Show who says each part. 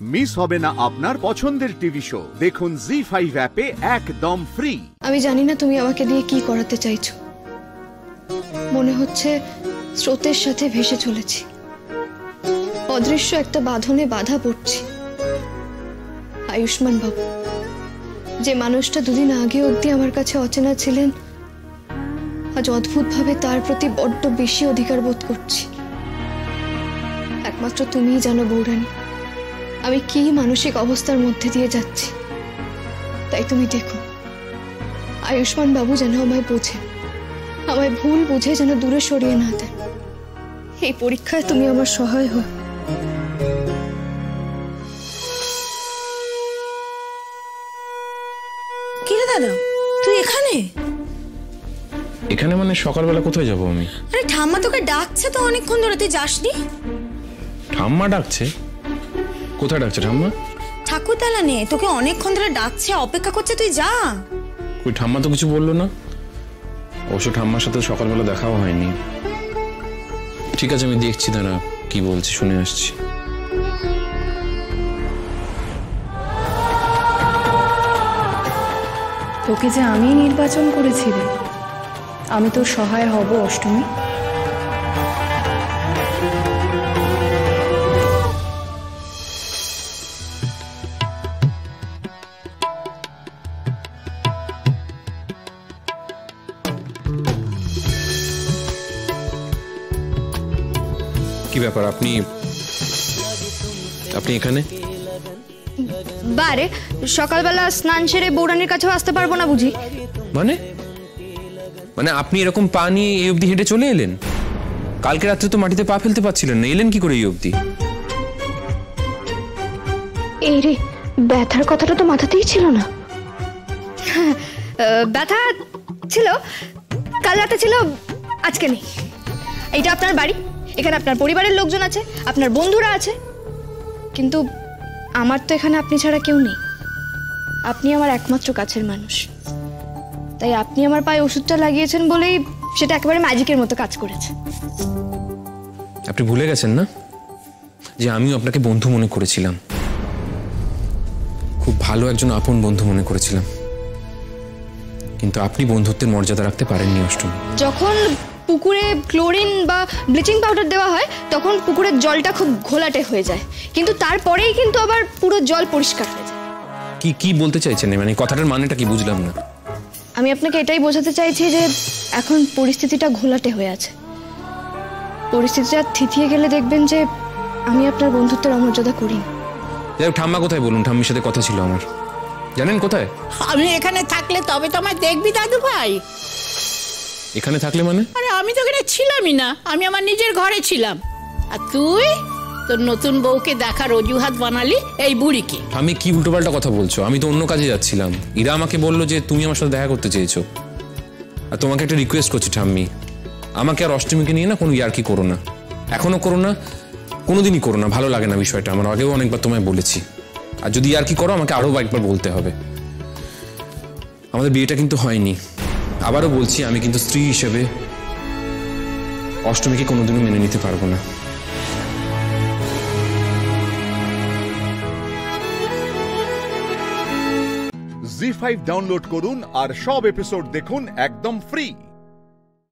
Speaker 1: Miss হবে না আপনার পছন্দের টিভি শো। দেখুন জি5 অ্যাপে একদম ফ্রি।
Speaker 2: আমি জানি না তুমি আমাকে দিয়ে কি করাতে চাইছো। মনে হচ্ছে স্রোতের সাথে ভেসে চলেছি, অদৃশ্য একটা বাঁধনে বাধা পড়ছি। আয়ুষ্মান বাবু, যে মানুষটা দুদিন আগে অবধি আমার কাছে অচেনা ছিলেন, আজ অদ্ভুতভাবে তার প্রতি বড্ড বেশি অধিকার বোধ করছি। একমাত্র তুমিই জানো বৌরানী, আমি কি মানসিক অবস্থার মধ্যে দিয়ে যাচ্ছি। তাই তুমি দেখো, আয়ুষ্মান বাবু যেন আমায় বোঝে, আমায় ভুল বুঝে যেন দূরে সরিয়ে না দেন। এই পরীক্ষায় তুমি আমার সহায় হও।
Speaker 3: কি রে দাদা, তুই এখানে?
Speaker 4: এখানে মানে সকালবেলা কোথায় যাব আমি?
Speaker 3: আরে ঠাম্মা তোকে ডাকছে তো অনেকক্ষণ ধরে, তুই যাসনি?
Speaker 4: ঠাম্মা ডাকছে? কোথায় ডাকছে ঠাম্মা?
Speaker 3: ঠাকুর দালানে তোকে অনেকক্ষণ ধরে ডাকছে, অপেক্ষা করছে, তুই যা।
Speaker 4: ওই ঠাম্মা তো কিছু বললো না। অবশ্য ঠাম্মার সাথে সকালবেলা দেখাও হয়নি। ঠিক আছে, আমি দেখছি, দাঁড়া কি বলছি শুনে আসছি।
Speaker 5: তোকে যে আমি নির্বাচন করেছি রে, আমি তোর সহায় হব অষ্টমী।
Speaker 4: কি ব্যাপার, আপনি এখানে?
Speaker 2: বারে সকালবেলা স্নান সেরে বৌরানীর কাছেও আসতে পারবো না বুঝি?
Speaker 4: মানে মানে আপনি এরকম পা নিয়ে এই অবধি হেঁটে চলে এলেন? কালকে রাত্রে তো মাটিতে পা ফেলতে পারছিলেন না, এলেন কি করে এই অবধি?
Speaker 2: এই রে, ব্যথার কথাটা তো মাথাতেই ছিল না। ব্যথা ছিল, কাল রাতে ছিল, আজকে নেই। এইটা আপনার বাড়ি, এখানে আপনার পরিবারের লোকজন আছে, আপনার বন্ধুরা আছে, কিন্তু আমার তো এখানে আপনি ছাড়া কেউ নেই। আপনি আমার একমাত্র কাছের মানুষ, তাই আপনি আমার পায়ে ওষুধটা লাগিয়েছেন বলেই সেটা একেবারে ম্যাজিকের মতো কাজ করেছে।
Speaker 4: আপনি ভুলে গেছেন না যে আমিও আপনাকে বন্ধু মনে করেছিলাম, খুব ভালো একজন আপন বন্ধু মনে করেছিলাম, কিন্তু আপনি বন্ধুত্বের মর্যাদা রাখতে পারেননি অষ্টমী।
Speaker 2: যখন পুকুরে ক্লোরিন বা ব্লিচিং পাউডার দেওয়া হয় তখন পুকুরের জলটা খুব ঘোলাটে হয়ে যায়, কিন্তু তারপরেই কিন্তু আবার পুরো জল পরিষ্কার হয়ে যায়।
Speaker 4: কি বলতে চাইছেন? মানে কথাটার মানেটা কি বুঝলাম না।
Speaker 2: আমি আপনাকে এটাই বোঝাতে চাইছি যে এখন পরিস্থিতিটা ঘোলাটে হয়ে আছে। পরিস্থিতিটা থিতিয়ে গেলে দেখবেন যে আমি আপনার বন্ধুত্বের অমর্যাদা করি।
Speaker 4: যাই হোক, ঠাম্মা কোথায় বলুন? ঠাম্মির সাথে কথা ছিল আমার, জানেন কোথায়?
Speaker 6: আমি এখানে থাকলে তবে তো আমায় দেখবি দাদু ভাই।
Speaker 4: এখানে থাকলে মানে?
Speaker 6: আরে আমি তো এখানে ছিলামই না, আমি আমার নিজের ঘরে ছিলাম। আর তুই তোর নতুন বউকে দেখার অজুহাত বানালি এই বুড়িকে।
Speaker 4: আমি কি উল্টোপাল্টা কথা বলছো? আমি তো অন্য কাজে যাচ্ছিলাম। ইরা আমাকে বললো যে তুমি আমার সাথে দেখা করতে চেয়েছো, আর তোমাকে একটা রিকোয়েস্ট করছি ঠাম্মি, আমাকে আর অষ্টমীকে নিয়ে না কোনো ইয়ার্কি করো না, এখনো করো না, কোনোদিনই করো না। ভালো লাগে না বিষয়টা আমার, আগেও অনেকবার তোমায় বলেছি। আর যদি ইয়ার্কি করো আমাকে আরো একবার বলতে হবে। আমাদের বিয়েটা কিন্তু হয়নি, আবারও বলছি, আমি কিন্তু স্ত্রী হিসেবে অষ্টমীকে কোনোদিনও মেনে নিতে পারবো না।
Speaker 1: জি5 ডাউনলোড করুন আর সব এপিসোড দেখুন একদম ফ্রি।